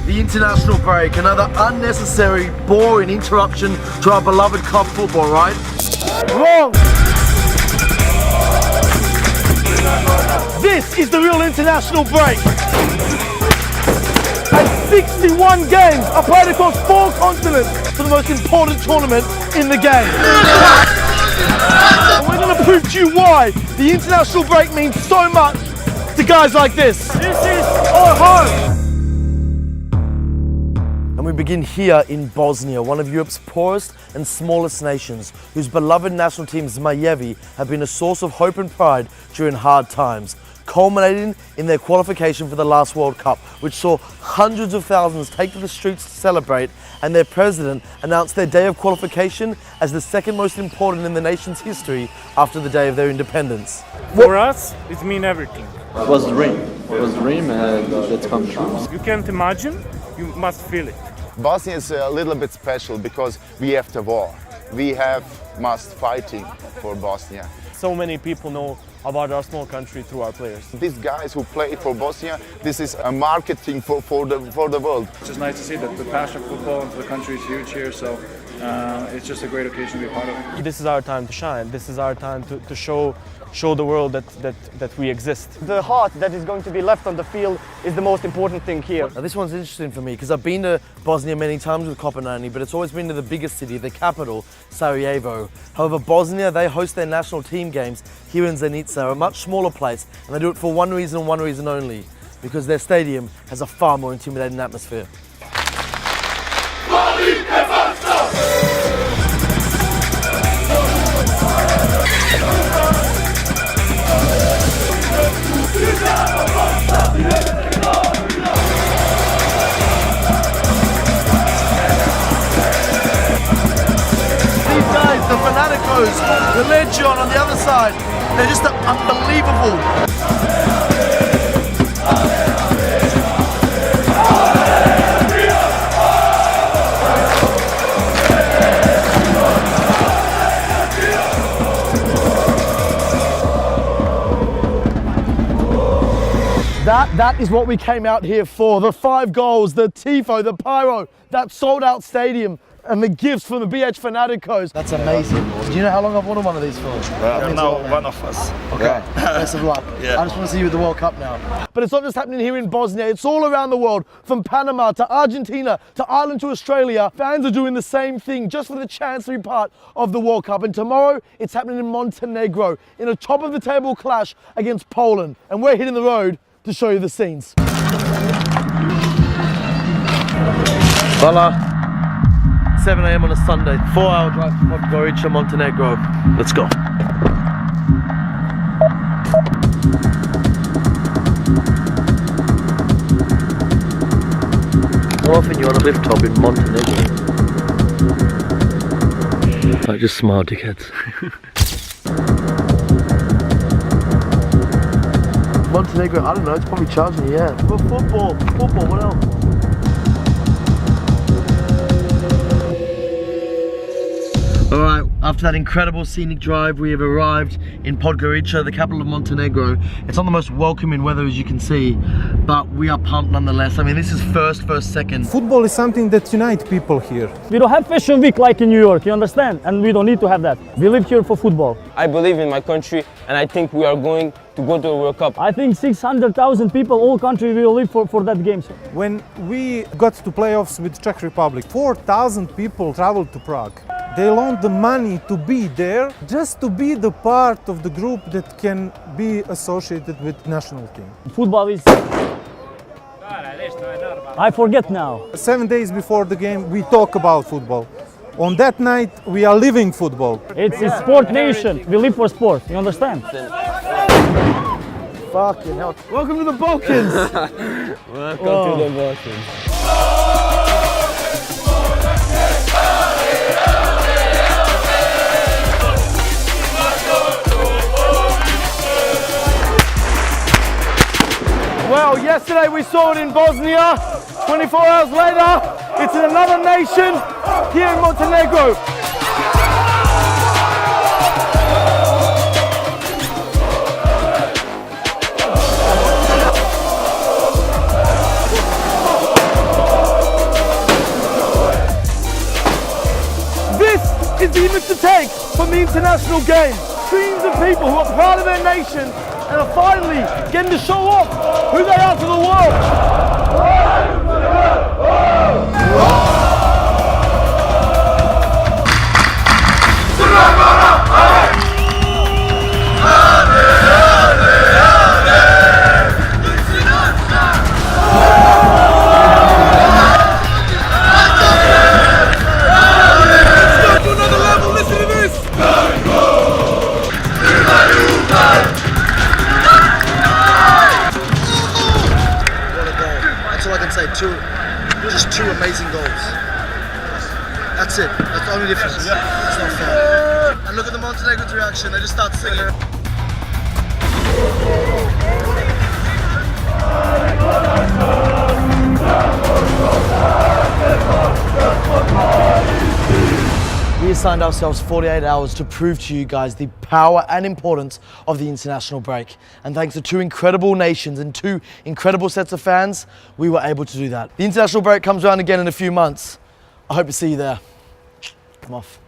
the international break, another unnecessary, boring interruption to our beloved club football, right? Wrong! This is the real international break. And 61 games are played across 4 continents for the most important tournament in the game. And we're going to prove to you why the international break means so much to guys like this. This is our home. And we begin here in Bosnia, one of Europe's poorest and smallest nations, whose beloved national team Zmajevi have been a source of hope and pride during hard times, culminating in their qualification for the last World Cup, which saw hundreds of thousands take to the streets to celebrate, and their president announced their day of qualification as the second most important in the nation's history after the day of their independence. For us, it means everything. It was a dream. It was a dream and it's come true. You can't imagine, you must feel it. Bosnia is a little bit special because we have the war. We have must fighting for Bosnia. So many people know about our small country through our players. These guys who play for Bosnia, this is a marketing for the world. It's just nice to see that the passion for football and for the country is huge here, so it's just a great occasion to be a part of. This is our time to shine. This is our time to show the world that we exist. The heart that is going to be left on the field is the most important thing here. Now this one's interesting for me because I've been to Bosnia many times with Kopenhagen, but it's always been to the biggest city, the capital, Sarajevo. However, Bosnia, they host their national team games here in Zenica, a much smaller place, and they do it for one reason and one reason only, because their stadium has a far more intimidating atmosphere. The Fanaticos, the Legion on the other side, they're just unbelievable. That is what we came out here for. The 5 goals, the tifo, the pyro, that sold out stadium, and the gifts from the BH Fanaticos. That's amazing. Do you know how long I've wanted one of these for? Now one of us. Okay, best of luck. Yeah. I just want to see you at the World Cup now. But it's not just happening here in Bosnia, it's all around the world. From Panama to Argentina to Ireland to Australia, fans are doing the same thing just for the chance to be part of the World Cup. And tomorrow, it's happening in Montenegro in a top of the table clash against Poland. And we're hitting the road to show you the scenes. Voila. 7 a.m. on a Sunday, 4-hour drive to Podgorica, Montenegro. Let's go. How often you're on a cliff top in Montenegro? I just smile, dickheads. Montenegro, I don't know, it's probably charging, yeah. For football, what else? Alright, after that incredible scenic drive, we have arrived in Podgorica, the capital of Montenegro. It's not the most welcoming weather, as you can see, but we are pumped nonetheless. I mean, this is first, second. Football is something that unites people here. We don't have fashion week like in New York, you understand? And we don't need to have that. We live here for football. I believe in my country, and I think we are going to go to the World Cup. I think 600,000 people, all country will live for that game. When we got to playoffs with Czech Republic, 4,000 people traveled to Prague. They loaned the money to be there, just to be the part of the group that can be associated with national team. Football is... I forget now. 7 days before the game, we talk about football. On that night, we are living football. It's a sport nation. We live for sport, you understand? Fucking hell. Welcome to the Balkans! Welcome to the Balkans. Well, yesterday we saw it in Bosnia. 24 hours later, it's in another nation here in Montenegro. from the international game. Streams of people who are proud of their nation and are finally getting to show off who they are to the world. That's all I can say. Just two amazing goals. That's it. That's the only difference. It's not fair. And look at the Montenegro's reaction. They just start singing. We assigned ourselves 48 hours to prove to you guys the power and importance of the international break. And thanks to two incredible nations and two incredible sets of fans, we were able to do that. The international break comes around again in a few months. I hope to see you there. Come off.